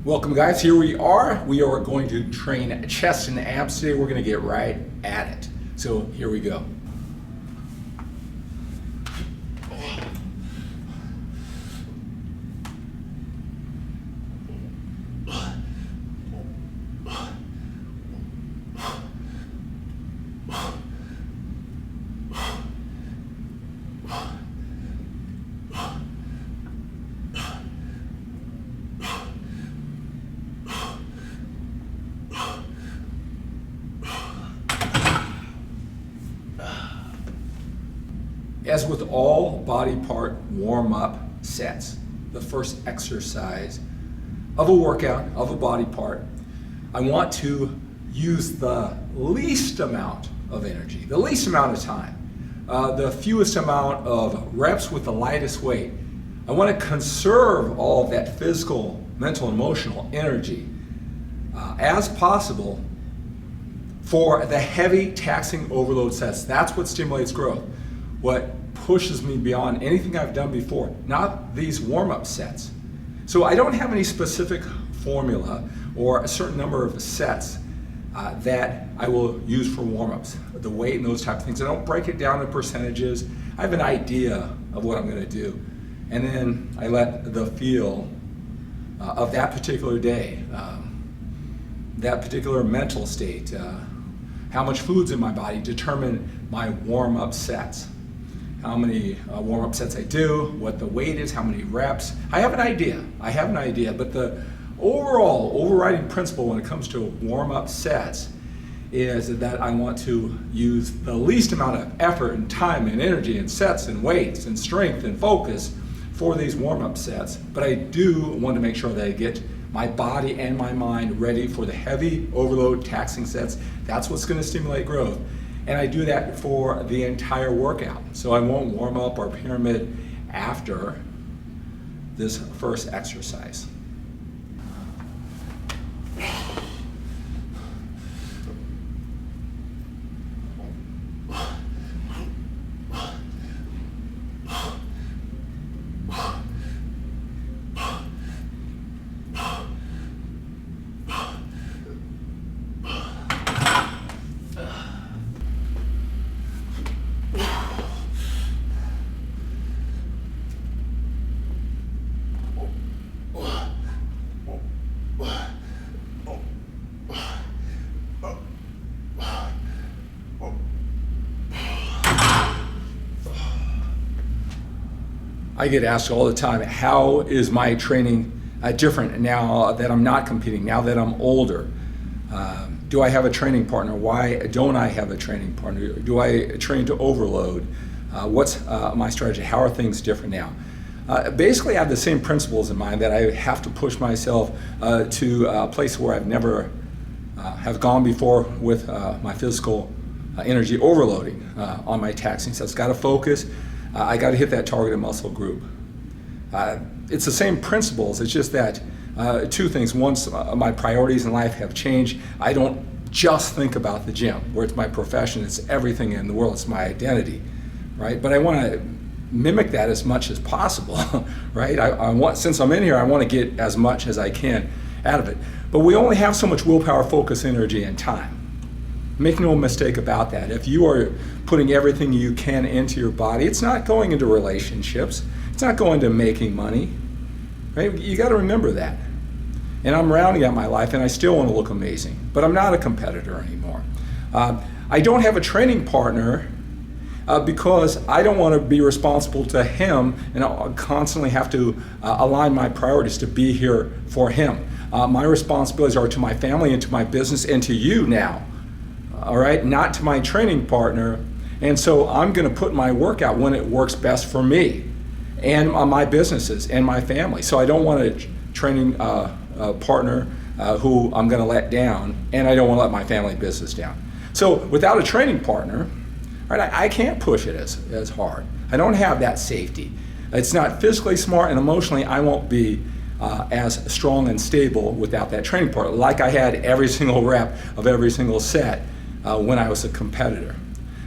Welcome guys, here we are. We are going to train chest and abs today. We're going to get right at it. So here we go. As with all body part warm-up sets, the first exercise of a workout, of a body part, I want to use the least amount of energy, the least amount of time, the fewest amount of reps with the lightest weight. I want to conserve all of that physical, mental, emotional energy as possible for the heavy taxing overload sets. That's what stimulates growth. What pushes me beyond anything I've done before, not these warm-up sets. So I don't have any specific formula or a certain number of sets that I will use for warm-ups, the weight and those type of things. I don't break it down in percentages. I have an idea of what I'm going to do, and then I let the feel of that particular day, that particular mental state, how much food's in my body determine my warm-up sets. How many warm-up sets I do, what the weight is, how many reps. I have an idea, but the overall overriding principle when it comes to warm-up sets is that I want to use the least amount of effort and time and energy and sets and weights and strength and focus for these warm-up sets, but I do want to make sure that I get my body and my mind ready for the heavy overload taxing sets. That's what's going to stimulate growth. And I do that for the entire workout. So I won't warm up or pyramid after this first exercise. I get asked all the time, how is my training different now that I'm not competing, now that I'm older? Do I have a training partner? Why don't I have a training partner? Do I train to overload? What's my strategy? How are things different now? Basically, I have the same principles in mind, that I have to push myself to a place where I've never have gone before with my physical energy overloading on my taxing sets. It's got to focus. I got to hit that targeted muscle group. It's the same principles, it's just that two things. Once my priorities in life have changed, I don't just think about the gym, where it's my profession, it's everything in the world, it's my identity, right? But I want to mimic that as much as possible, right? I want, since I'm in here, I want to get as much as I can out of it. But we only have so much willpower, focus, energy, and time. Make no mistake about that. If you are putting everything you can into your body, it's not going into relationships. It's not going to making money. Right? You got to remember that. And I'm rounding out my life, and I still want to look amazing. But I'm not a competitor anymore. I don't have a training partner because I don't want to be responsible to him, and I'll constantly have to align my priorities to be here for him. My responsibilities are to my family and to my business and to you now. All right, not to my training partner. And so I'm going to put my workout when it works best for me and my businesses and my family. So I don't want a training partner who I'm going to let down, and I don't want to let my family business down. So without a training partner, right, I can't push it as hard. I don't have that safety. It's not physically smart, and emotionally I won't be as strong and stable without that training partner, like I had every single rep of every single set when I was a competitor.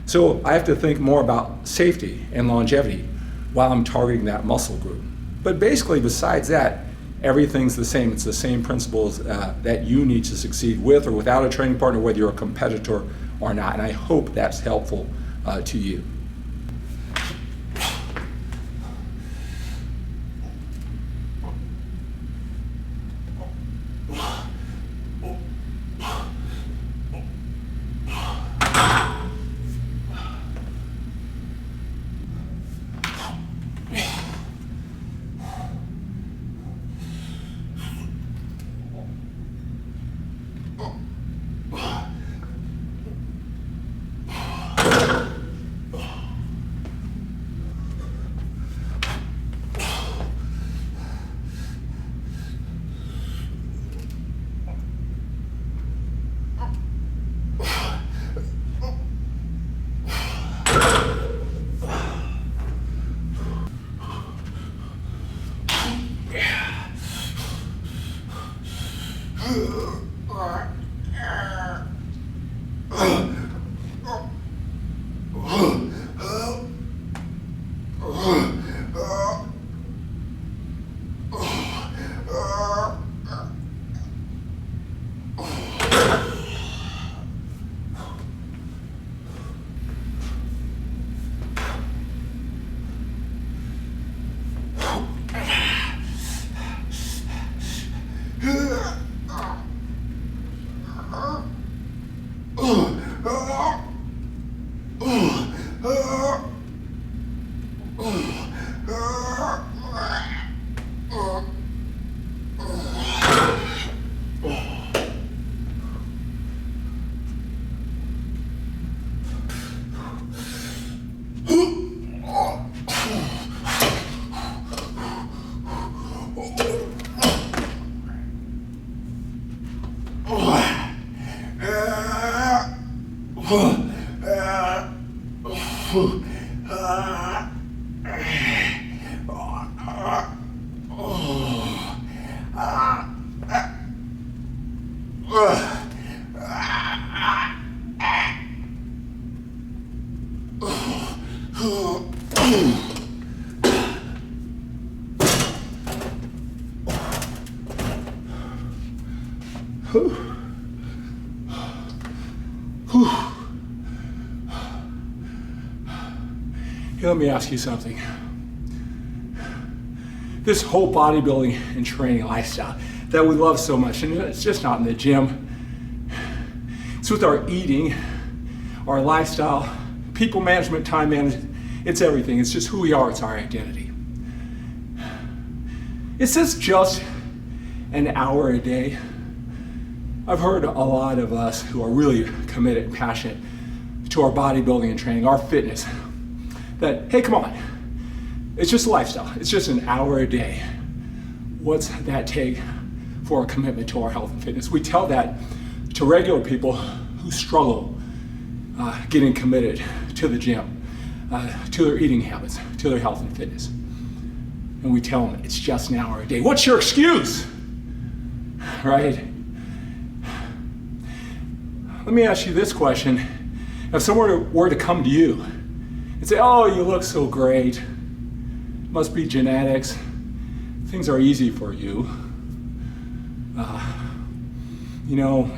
So I have to think more about safety and longevity while I'm targeting that muscle group. But basically, besides that, everything's the same. It's the same principles that you need to succeed with or without a training partner, whether you're a competitor or not. And I hope that's helpful to you. Hey, let me ask you something. This whole bodybuilding and training lifestyle that we love so much, and it's just not in the gym. It's with our eating, our lifestyle, people management, time management. It's everything. It's just who we are. It's our identity. Is this just an hour a day? I've heard a lot of us who are really committed and passionate to our bodybuilding and training, our fitness, that, hey, come on, it's just a lifestyle. It's just an hour a day. What's that take for a commitment to our health and fitness? We tell that to regular people who struggle getting committed to the gym, to their eating habits, to their health and fitness. And we tell them it's just an hour a day. What's your excuse? Right? Let me ask you this question. If someone were to come to you and say, oh, you look so great, must be genetics, things are easy for you,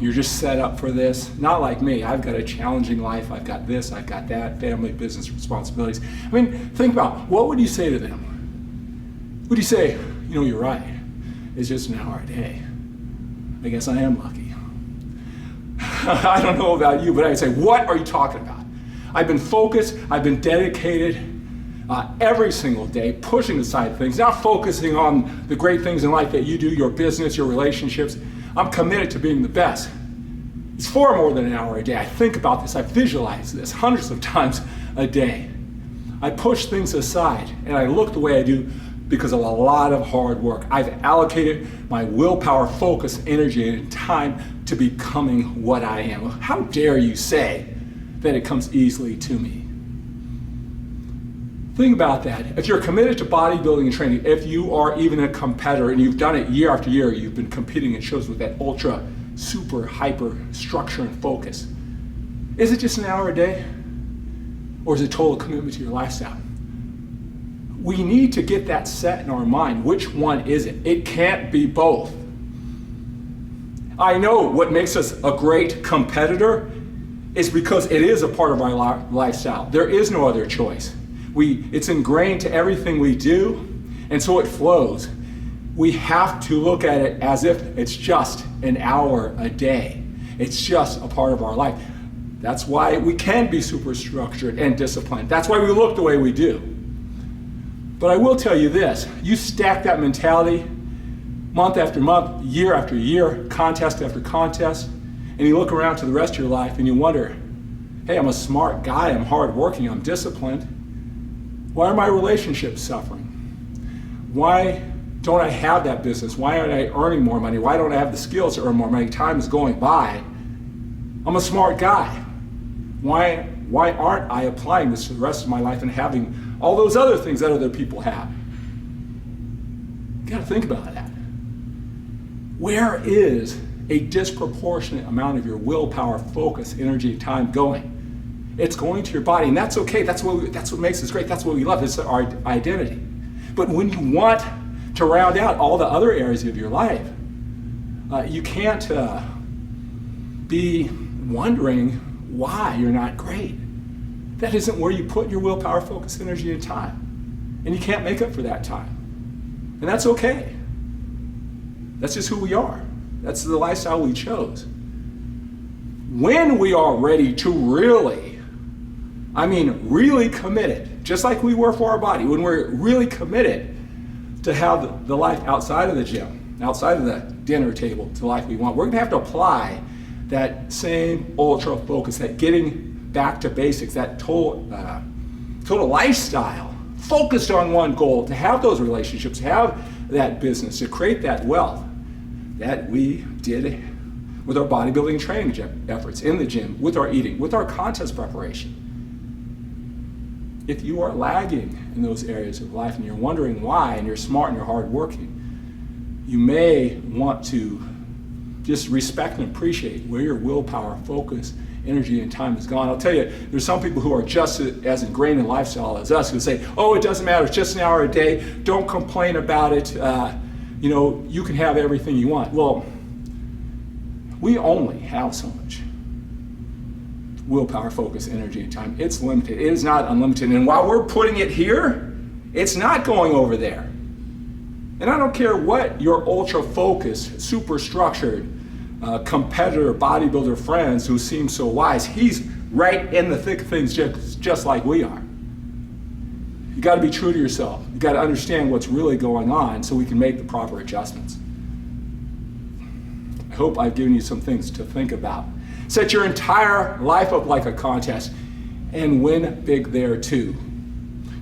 you're just set up for this. Not like me. I've got a challenging life. I've got this, I've got that, family, business responsibilities. I mean, think about, what would you say to them? Would you say, you're right, it's just an hour a day? I guess I am lucky. I don't know about you, but I'd say, what are you talking about? I've been focused, I've been dedicated every single day, pushing aside things, not focusing on the great things in life that you do, your business, your relationships. I'm committed to being the best. It's far more than an hour a day. I think about this, I visualize this hundreds of times a day. I push things aside and I look the way I do because of a lot of hard work. I've allocated my willpower, focus, energy, and time to becoming what I am. How dare you say that it comes easily to me? Think about that. If you're committed to bodybuilding and training, if you are even a competitor and you've done it year after year, you've been competing in shows with that ultra, super, hyper structure and focus, is it just an hour a day? Or is it total commitment to your lifestyle? we need to get that set in our mind. Which one is it? It can't be both. I know what makes us a great competitor is because it is a part of our lifestyle. There is no other choice. It's ingrained to everything we do, and so it flows. We have to look at it as if it's just an hour a day. It's just a part of our life. That's why we can be super structured and disciplined. That's why we look the way we do. But I will tell you this, you stack that mentality month after month, year after year, contest after contest, and you look around to the rest of your life and you wonder, hey, I'm a smart guy, I'm hardworking, I'm disciplined. Why are my relationships suffering? Why don't I have that business? Why aren't I earning more money? Why don't I have the skills to earn more money? Time is going by. I'm a smart guy. Why aren't I applying this to the rest of my life and having all those other things that other people have? You gotta think about that. Where is a disproportionate amount of your willpower, focus, energy, time going? It's going to your body, and that's okay. That's what makes us great. That's what we love. It's our identity. But when you want to round out all the other areas of your life, you can't be wondering why you're not great. That isn't where you put your willpower, focus, energy, and time. And you can't make up for that time. And that's okay. That's just who we are. That's the lifestyle we chose. When we are ready to really committed, just like we were for our body, when we're really committed to have the life outside of the gym, outside of the dinner table, to the life we want, we're gonna have to apply that same ultra focus, that getting back to basics, that total lifestyle, focused on one goal, to have those relationships, have that business, to create that wealth that we did with our bodybuilding training efforts in the gym, with our eating, with our contest preparation. If you are lagging in those areas of life and you're wondering why, and you're smart and you're hardworking, you may want to just respect and appreciate where your willpower, focus, energy, and time is gone. I'll tell you, there's some people who are just as ingrained in lifestyle as us who say, oh, it doesn't matter, it's just an hour a day, don't complain about it, you can have everything you want. Well, we only have so much willpower, focus, energy, and time. It's limited. It is not unlimited. And while we're putting it here, it's not going over there. And I don't care what your ultra-focused, super structured competitor, bodybuilder friends who seem so wise, he's right in the thick of things just like we are. You got to be true to yourself. You got to understand what's really going on so we can make the proper adjustments. I hope I've given you some things to think about. Set your entire life up like a contest and win big there too.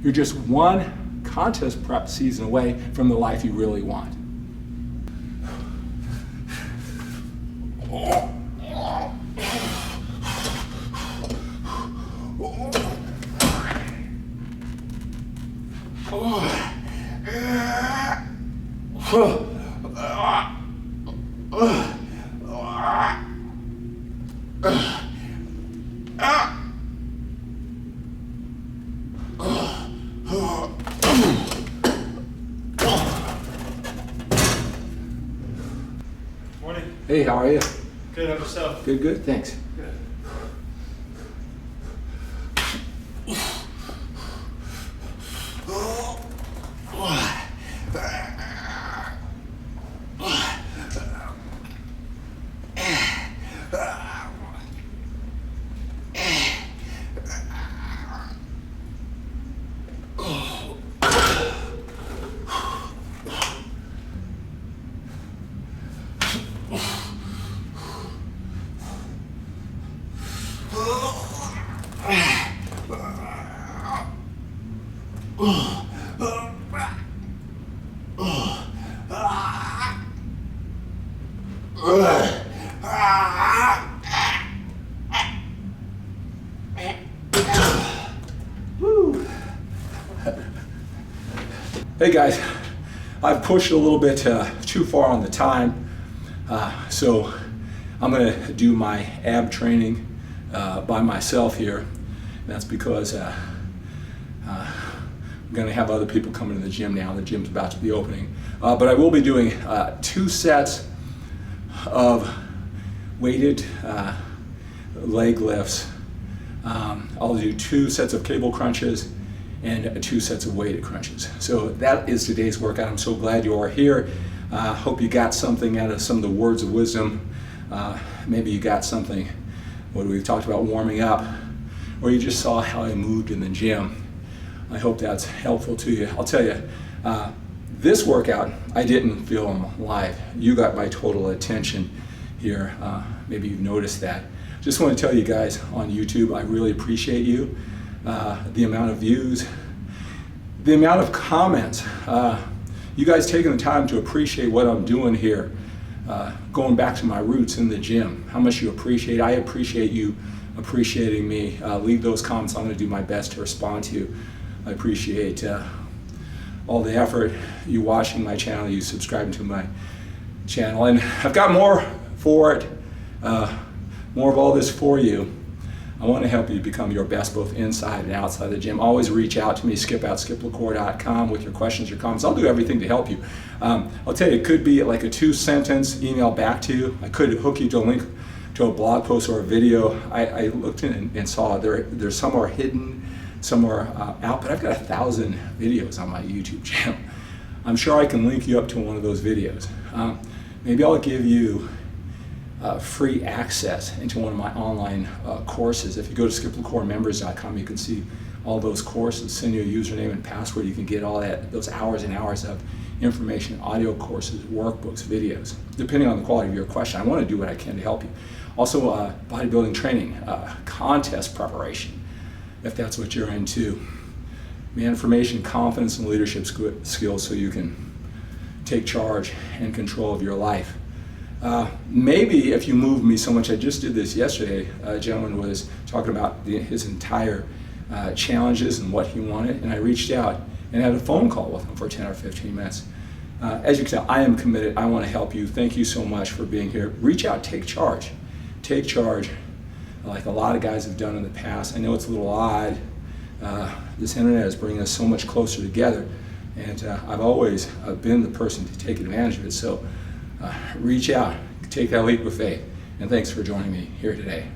You're just one contest prep season away from the life you really want. Morning. Hey, how are you? Good, how about yourself? Good, thanks. Good. Hey guys, I've pushed a little bit too far on the time, so I'm going to do my ab training by myself here. That's because I'm going to have other people come into the gym now. The gym's about to be opening. But I will be doing 2 sets of weighted leg lifts. I'll do 2 sets of cable crunches and 2 sets of weighted crunches. So that is today's workout. I'm so glad you are here. Hope you got something out of some of the words of wisdom. Maybe you got something, what we talked about warming up, or you just saw how I moved in the gym. I hope that's helpful to you. I'll tell you, this workout, I didn't film live. You got my total attention here. Maybe you've noticed that. Just want to tell you guys on YouTube, I really appreciate you. The amount of views, the amount of comments. You guys taking the time to appreciate what I'm doing here. Going back to my roots in the gym, how much you appreciate. I appreciate you appreciating me. Leave those comments. I'm going to do my best to respond to you. I appreciate all the effort, you watching my channel, you subscribing to my channel, and I've got more for it, more of all this for you. I want to help you become your best both inside and outside the gym. Always reach out to me, skip@skiplacour.com with your questions, your comments. I'll do everything to help you. I'll tell you, it could be like a 2-sentence email back to you. I could hook you to a link to a blog post or a video. I looked in and saw there's some are hidden, some are out, but I've got 1,000 videos on my YouTube channel. I'm sure I can link you up to one of those videos. Maybe I'll give you free access into one of my online courses. If you go to skiplacourmembers.com, you can see all those courses. Send you a username and password. You can get all those hours and hours of information, audio courses, workbooks, videos, depending on the quality of your question. I want to do what I can to help you. Also, bodybuilding training, contest preparation, if that's what you're into. Information, confidence, and leadership skills so you can take charge and control of your life. Maybe if you move me so much, I just did this yesterday, a gentleman was talking about his entire challenges and what he wanted, and I reached out and had a phone call with him for 10 or 15 minutes. As you can tell, I am committed. I want to help you. Thank you so much for being here. Reach out, take charge. Take charge like a lot of guys have done in the past. I know it's a little odd. This internet is bringing us so much closer together, and I've always been the person to take advantage of it. So reach out, take that leap of faith, and thanks for joining me here today.